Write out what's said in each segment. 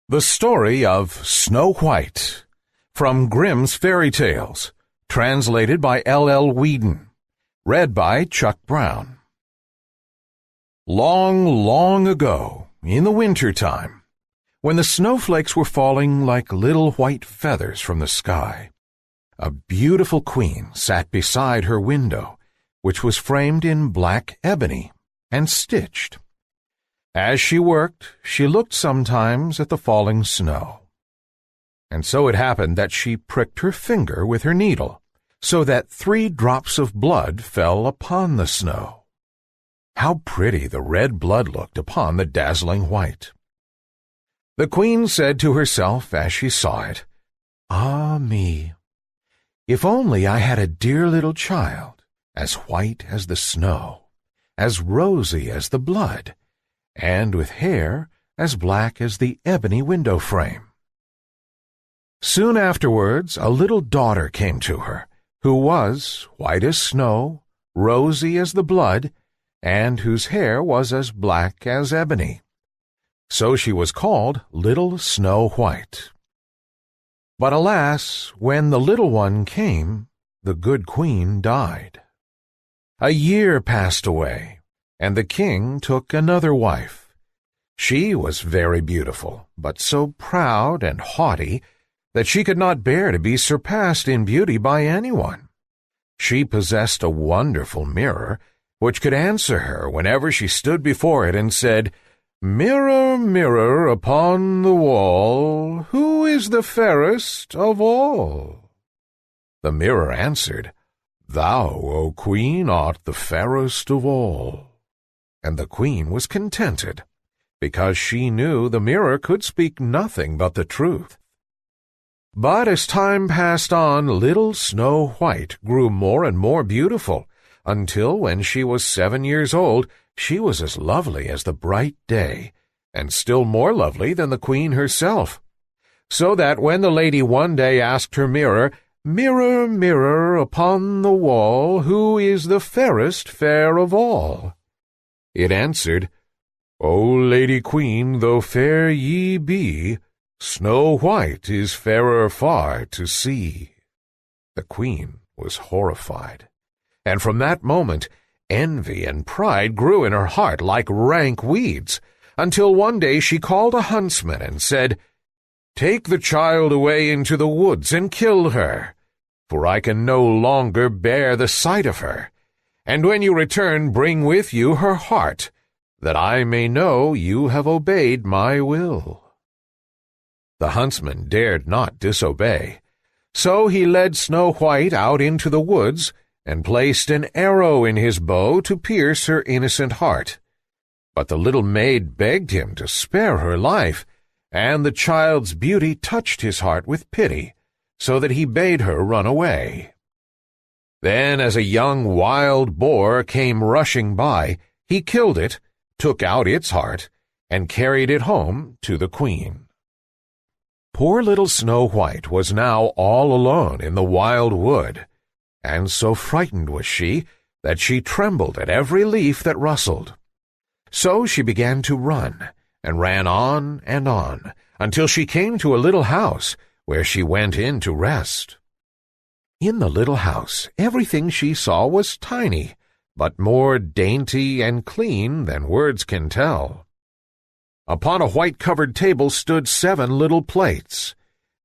The Story of Snow White, from Grimm's Fairy Tales, translated by L.L. Whedon, read by Chuck Brown. Long, long ago, in the winter time, when the snowflakes were falling like little white feathers from the sky, a beautiful queen sat beside her window, which was framed in black ebony and stitched. As she worked, she looked sometimes at the falling snow. And so it happened that she pricked her finger with her needle, so that 3 drops of blood fell upon the snow. How pretty the red blood looked upon the dazzling white! The queen said to herself as she saw it, "Ah me! If only I had a dear little child, as white as the snow, as rosy as the blood, and with hair as black as the ebony window frame." Soon afterwards a little daughter came to her, who was white as snow, rosy as the blood, and whose hair was as black as ebony. So she was called Little Snow White. But alas, when the little one came, the good queen died. A year passed away, and the king took another wife. She was very beautiful, but so proud and haughty that she could not bear to be surpassed in beauty by anyone. She possessed a wonderful mirror, which could answer her whenever she stood before it and said, "Mirror, mirror upon the wall, who is the fairest of all?" The mirror answered, "Thou, O queen, art the fairest of all." And the queen was contented, because she knew the mirror could speak nothing but the truth. But as time passed on, little Snow White grew more and more beautiful, until when she was 7 years old, she was as lovely as the bright day, and still more lovely than the queen herself. So that when the lady one day asked her mirror, "Mirror, mirror upon the wall, who is the fairest fair of all?" it answered, "O Lady Queen, though fair ye be, Snow White is fairer far to see." The queen was horrified, and from that moment envy and pride grew in her heart like rank weeds, until one day she called a huntsman and said, "Take the child away into the woods and kill her, for I can no longer bear the sight of her. And when you return, bring with you her heart, that I may know you have obeyed my will." The huntsman dared not disobey, so he led Snow White out into the woods and placed an arrow in his bow to pierce her innocent heart. But the little maid begged him to spare her life, and the child's beauty touched his heart with pity, so that he bade her run away. Then, as a young wild boar came rushing by, he killed it, took out its heart, and carried it home to the queen. Poor little Snow White was now all alone in the wild wood, and so frightened was she that she trembled at every leaf that rustled. So she began to run, and ran on and on, until she came to a little house, where she went in to rest. In the little house everything she saw was tiny, but more dainty and clean than words can tell. Upon a white-covered table stood 7 little plates,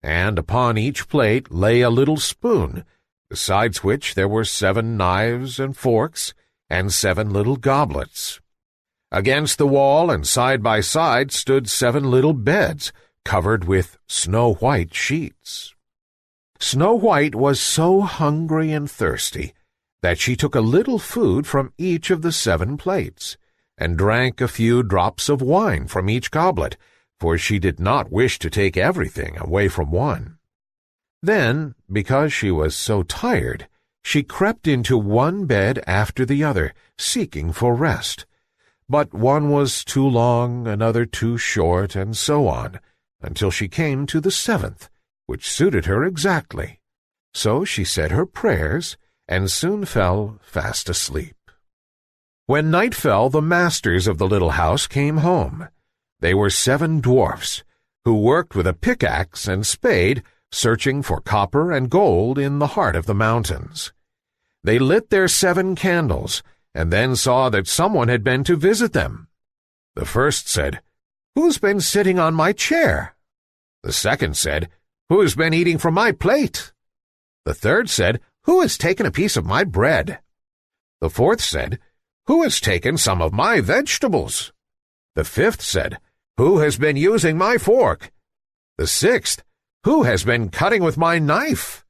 and upon each plate lay a little spoon, besides which there were 7 knives and forks, and 7 little goblets. Against the wall and side by side stood 7 little beds, covered with snow-white sheets. Snow White was so hungry and thirsty that she took a little food from each of the 7 plates, and drank a few drops of wine from each goblet, for she did not wish to take everything away from one. Then, because she was so tired, she crept into one bed after the other, seeking for rest. But one was too long, another too short, and so on, until she came to the 7th, which suited her exactly. So she said her prayers, and soon fell fast asleep. When night fell, the masters of the little house came home. They were 7 dwarfs, who worked with a pickaxe and spade, searching for copper and gold in the heart of the mountains. They lit their 7 candles, and then saw that someone had been to visit them. The first said, "Who's been sitting on my chair?" The second said, "Who's been eating from my plate?" The third said, "Who has taken a piece of my bread?" The fourth said, "Who has taken some of my vegetables?" The fifth said, "Who has been using my fork?" The sixth, "Who has been cutting with my knife?"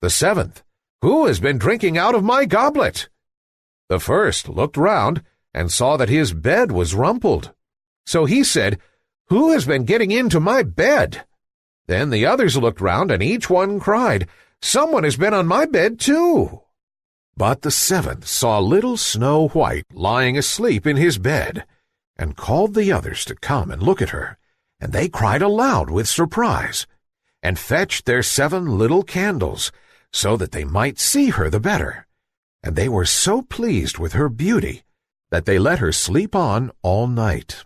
The seventh, "Who has been drinking out of my goblet?" The first looked round and saw that his bed was rumpled. So he said, "Who has been getting into my bed?" Then the others looked round, and each one cried, "Someone has been on my bed too." But the seventh saw little Snow White lying asleep in his bed, and called the others to come and look at her, and they cried aloud with surprise, and fetched their 7 little candles, so that they might see her the better. And they were so pleased with her beauty that they let her sleep on all night.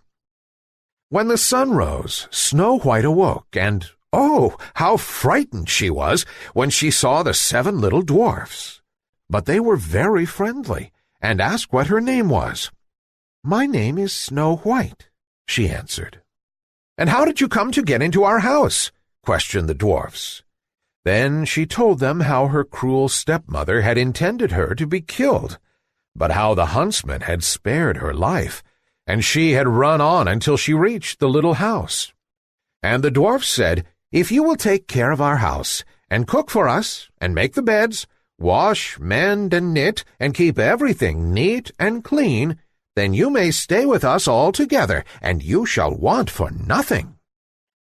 When the sun rose, Snow White awoke, and oh, how frightened she was when she saw the 7 little dwarfs. But they were very friendly, and asked what her name was. "My name is Snow White," she answered. "And how did you come to get into our house?" questioned the dwarfs. Then she told them how her cruel stepmother had intended her to be killed, but how the huntsman had spared her life, and she had run on until she reached the little house. And the dwarfs said, "If you will take care of our house, and cook for us, and make the beds, wash, mend, and knit, and keep everything neat and clean, then you may stay with us altogether, and you shall want for nothing."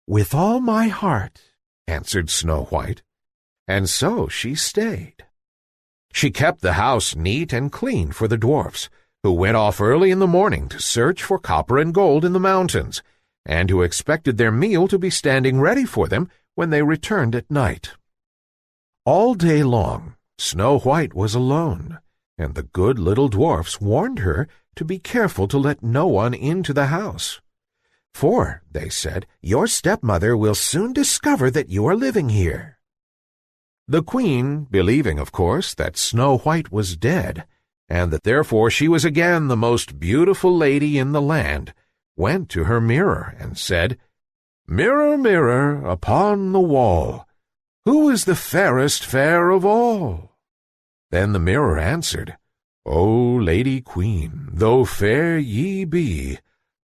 "With all my heart," answered Snow White. And so she stayed. She kept the house neat and clean for the dwarfs, who went off early in the morning to search for copper and gold in the mountains, and who expected their meal to be standing ready for them when they returned at night. All day long, Snow White was alone, and the good little dwarfs warned her to be careful to let no one into the house. "For," they said, "your stepmother will soon discover that you are living here." The queen, believing, of course, that Snow White was dead, and that therefore she was again the most beautiful lady in the land, went to her mirror and said, "Mirror, mirror, upon the wall, who is the fairest fair of all?" Then the mirror answered, "O Lady Queen, though fair ye be,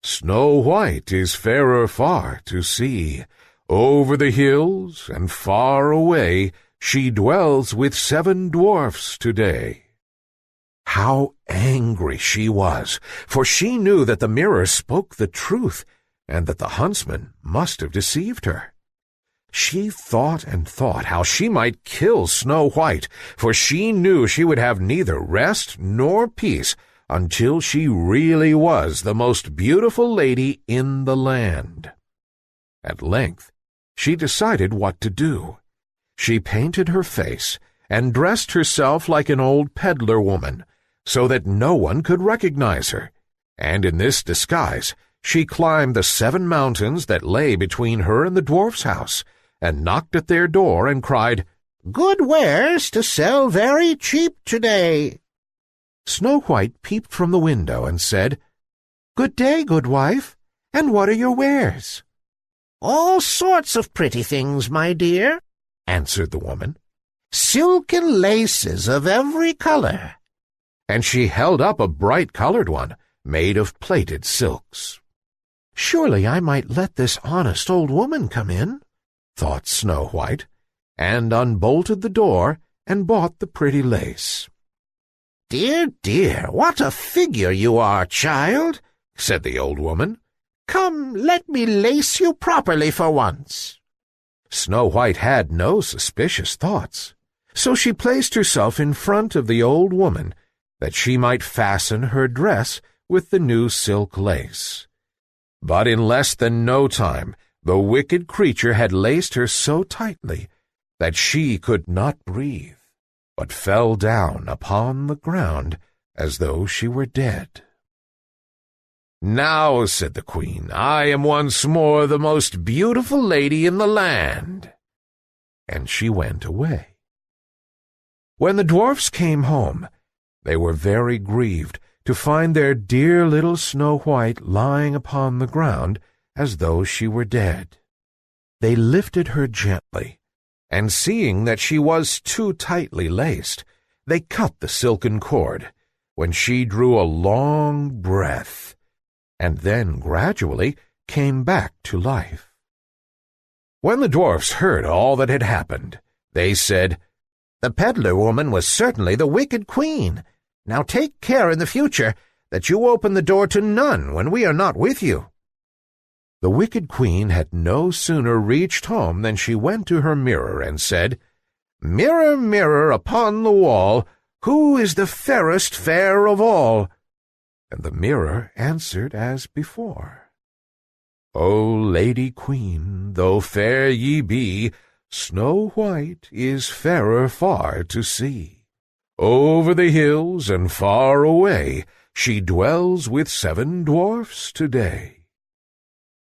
Snow White is fairer far to see. Over the hills and far away she dwells with 7 dwarfs today." How angry she was, for she knew that the mirror spoke the truth, and that the huntsman must have deceived her. She thought and thought how she might kill Snow White, for she knew she would have neither rest nor peace until she really was the most beautiful lady in the land. At length, she decided what to do. She painted her face and dressed herself like an old peddler woman, so that no one could recognize her, and in this disguise she climbed the 7 mountains that lay between her and the dwarf's house, and knocked at their door and cried, "Good wares to sell very cheap today." Snow White peeped from the window and said, "Good day, good wife, and what are your wares?" "All sorts of pretty things, my dear," answered the woman. "Silk and laces of every color." And she held up a bright-colored one, made of plaited silks. "Surely I might let this honest old woman come in," thought Snow White, and unbolted the door and bought the pretty lace. "Dear, dear, what a figure you are, child," said the old woman. "Come, let me lace you properly for once." Snow White had no suspicious thoughts, so she placed herself in front of the old woman that she might fasten her dress with the new silk lace. But in less than no time the wicked creature had laced her so tightly that she could not breathe, but fell down upon the ground as though she were dead. "Now," said the queen, "I am once more the most beautiful lady in the land." And she went away. When the dwarfs came home, they were very grieved to find their dear little Snow White lying upon the ground as though she were dead. They lifted her gently, and seeing that she was too tightly laced, they cut the silken cord, when she drew a long breath, and then gradually came back to life. When the dwarfs heard all that had happened, they said, "The peddler woman was certainly the wicked queen. Now take care in the future that you open the door to none when we are not with you." The wicked queen had no sooner reached home than she went to her mirror and said, "Mirror, mirror upon the wall, who is the fairest fair of all?" And the mirror answered as before, "O Lady Queen, though fair ye be, Snow White is fairer far to see. Over the hills and far away, she dwells with 7 dwarfs today."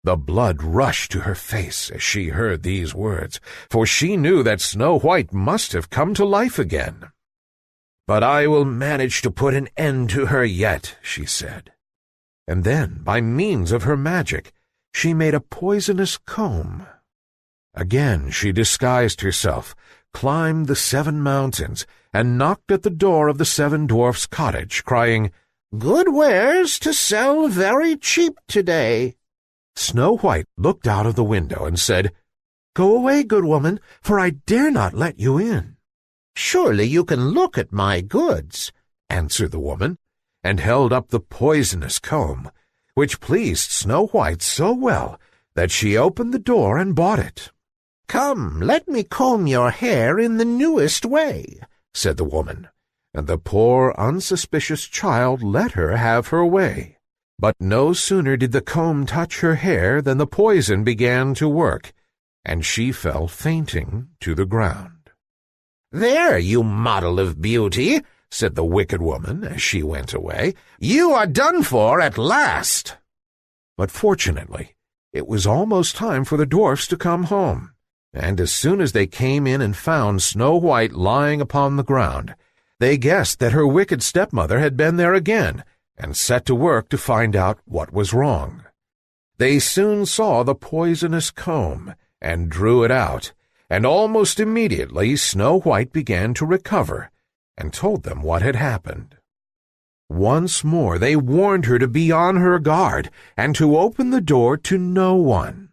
The blood rushed to her face as she heard these words, for she knew that Snow White must have come to life again. "But I will manage to put an end to her yet," she said. And then, by means of her magic, she made a poisonous comb. Again she disguised herself, climbed the 7 mountains, and knocked at the door of the 7 dwarfs' cottage, crying, "Good wares to sell very cheap today." Snow White looked out of the window and said, "Go away, good woman, for I dare not let you in." "Surely you can look at my goods," answered the woman, and held up the poisonous comb, which pleased Snow White so well that she opened the door and bought it. "Come, let me comb your hair in the newest way," said the woman, and the poor unsuspicious child let her have her way. But no sooner did the comb touch her hair than the poison began to work, and she fell fainting to the ground. "There, you model of beauty," said the wicked woman as she went away. "You are done for at last." But fortunately, it was almost time for the dwarfs to come home, and as soon as they came in and found Snow White lying upon the ground, they guessed that her wicked stepmother had been there again, and set to work to find out what was wrong. They soon saw the poisonous comb, and drew it out, and almost immediately Snow White began to recover, and told them what had happened. Once more they warned her to be on her guard, and to open the door to no one.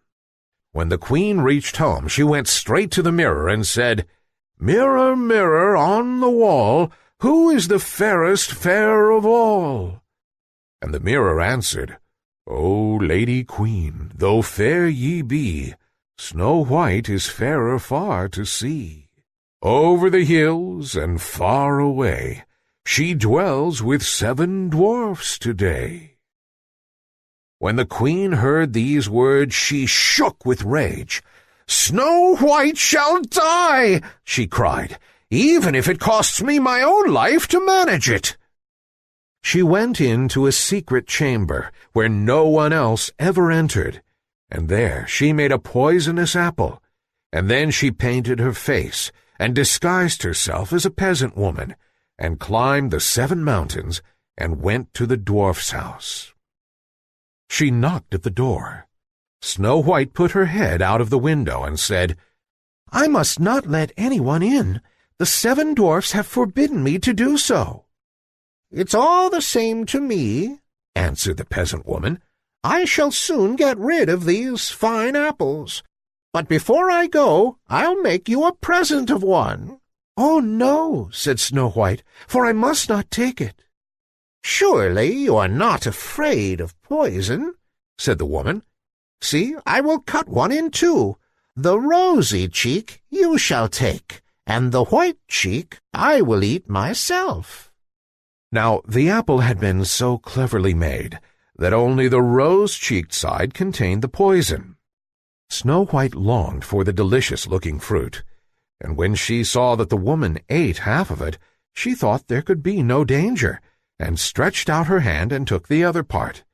When the queen reached home, she went straight to the mirror and said, "Mirror, mirror on the wall, who is the fairest fair of all?" And the mirror answered, "O Lady Queen, though fair ye be, Snow White is fairer far to see. Over the hills and far away, she dwells with 7 dwarfs today." When the queen heard these words, she shook with rage. "Snow White shall die," she cried, "even if it costs me my own life to manage it." She went into a secret chamber where no one else ever entered, and there she made a poisonous apple, and then she painted her face and disguised herself as a peasant woman, and climbed the 7 mountains and went to the dwarf's house. She knocked at the door. Snow White put her head out of the window and said, "I must not let anyone in. The 7 dwarfs have forbidden me to do so." "It's all the same to me," answered the peasant woman. "I shall soon get rid of these fine apples. But before I go, I'll make you a present of one." "Oh, no," said Snow White, "for I must not take it." "Surely you are not afraid of poison," said the woman. "See, I will cut one in 2. The rosy cheek you shall take, and the white cheek I will eat myself." Now the apple had been so cleverly made that only the rose-cheeked side contained the poison. Snow White longed for the delicious-looking fruit, and when she saw that the woman ate half of it, she thought there could be no danger, and stretched out her hand and took the other part.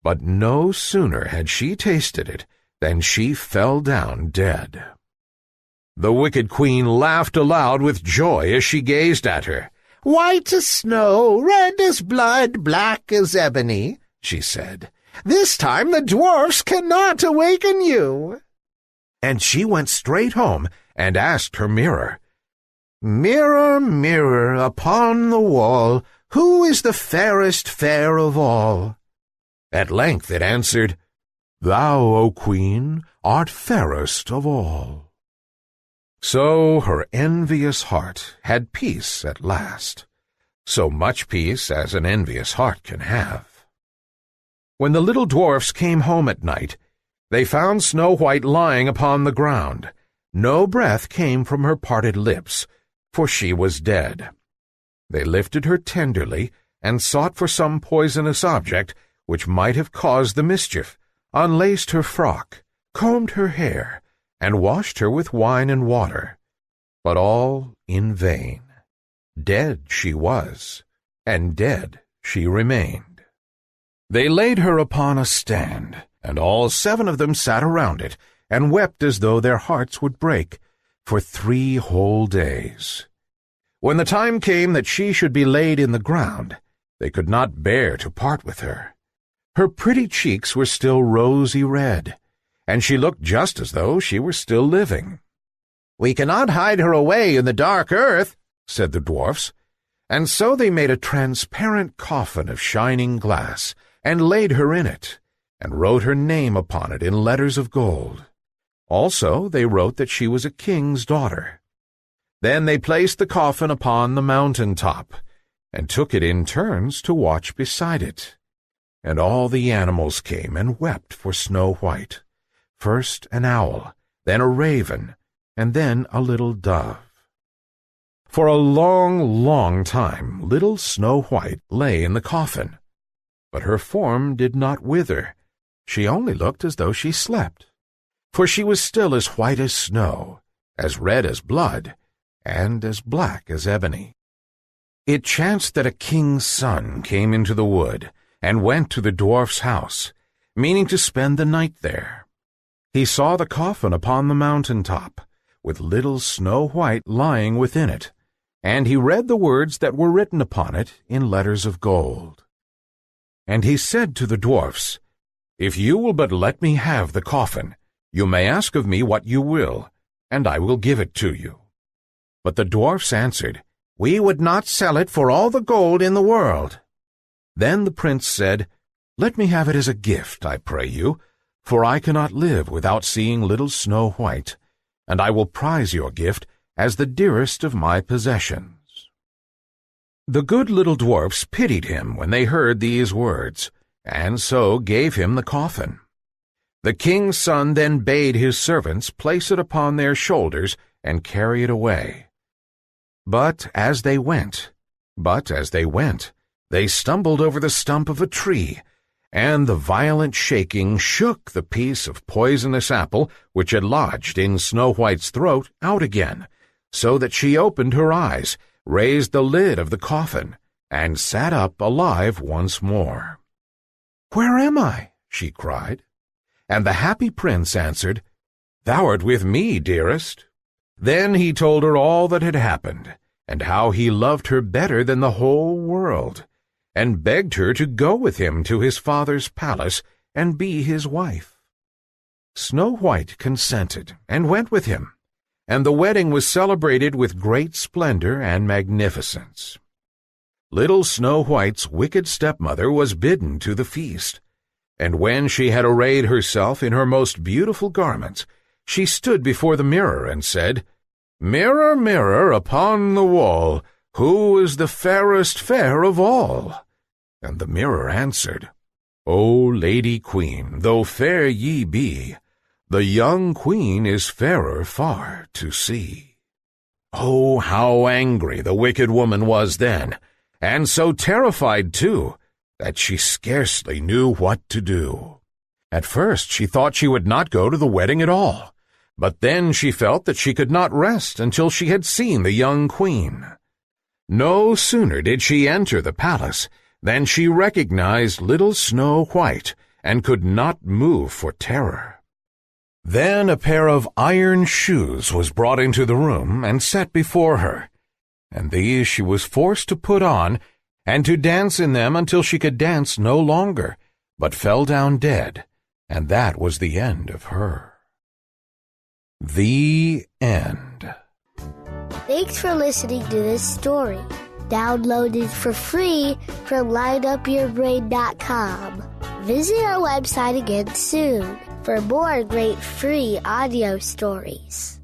But no sooner had she tasted it than she fell down dead. The wicked queen laughed aloud with joy as she gazed at her. "White as snow, red as blood, black as ebony," she said. "This time the dwarfs cannot awaken you." And she went straight home and asked her mirror, "Mirror, mirror upon the wall, who is the fairest fair of all?" At length it answered, "Thou, O queen, art fairest of all." So her envious heart had peace at last, so much peace as an envious heart can have. When the little dwarfs came home at night, they found Snow White lying upon the ground. No breath came from her parted lips, for she was dead. They lifted her tenderly and sought for some poisonous object which might have caused the mischief, unlaced her frock, combed her hair, and washed her with wine and water. But all in vain. Dead she was, and dead she remained. They laid her upon a stand, and all 7 of them sat around it, and wept as though their hearts would break, for 3 whole days. When the time came that she should be laid in the ground, they could not bear to part with her. Her pretty cheeks were still rosy red, and she looked just as though she were still living. "We cannot hide her away in the dark earth," said the dwarfs, and so they made a transparent coffin of shining glass, and laid her in it, and wrote her name upon it in letters of gold. Also they wrote that she was a king's daughter. Then they placed the coffin upon the mountain top, and took it in turns to watch beside it. And all the animals came and wept for Snow White, first an owl, then a raven, and then a little dove. For a long, long time little Snow White lay in the coffin, but her form did not wither. She only looked as though she slept, for she was still as white as snow, as red as blood, and as black as ebony. It chanced that a king's son came into the wood, and went to the dwarf's house, meaning to spend the night there. He saw the coffin upon the mountain top, with little Snow White lying within it, and he read the words that were written upon it in letters of gold. And he said to the dwarfs, "If you will but let me have the coffin, you may ask of me what you will, and I will give it to you." But the dwarfs answered, "We would not sell it for all the gold in the world." Then the prince said, "Let me have it as a gift, I pray you, for I cannot live without seeing little Snow White, and I will prize your gift as the dearest of my possessions." The good little dwarfs pitied him when they heard these words, and so gave him the coffin. The king's son then bade his servants place it upon their shoulders and carry it away. But as they went, they stumbled over the stump of a tree, and the violent shaking shook the piece of poisonous apple which had lodged in Snow White's throat out again, so that she opened her eyes, raised the lid of the coffin, and sat up alive once more. "Where am I?" she cried. And the happy prince answered, "Thou art with me, dearest." Then he told her all that had happened, and how he loved her better than the whole world, and begged her to go with him to his father's palace and be his wife. Snow White consented and went with him, and the wedding was celebrated with great splendor and magnificence. Little Snow White's wicked stepmother was bidden to the feast, and when she had arrayed herself in her most beautiful garments, she stood before the mirror and said, "Mirror, mirror upon the wall, who is the fairest fair of all?" And the mirror answered, "O Lady Queen, though fair ye be, the young queen is fairer far to see." Oh, how angry the wicked woman was then, and so terrified too, that she scarcely knew what to do. At first she thought she would not go to the wedding at all, but then she felt that she could not rest until she had seen the young queen. No sooner did she enter the palace than she recognized little Snow White, and could not move for terror. Then a pair of iron shoes was brought into the room and set before her, and these she was forced to put on and to dance in them until she could dance no longer, but fell down dead, and that was the end of her. The end. Thanks for listening to this story. Download it for free from lineupyourbrain.com. Visit our website again soon for more great free audio stories.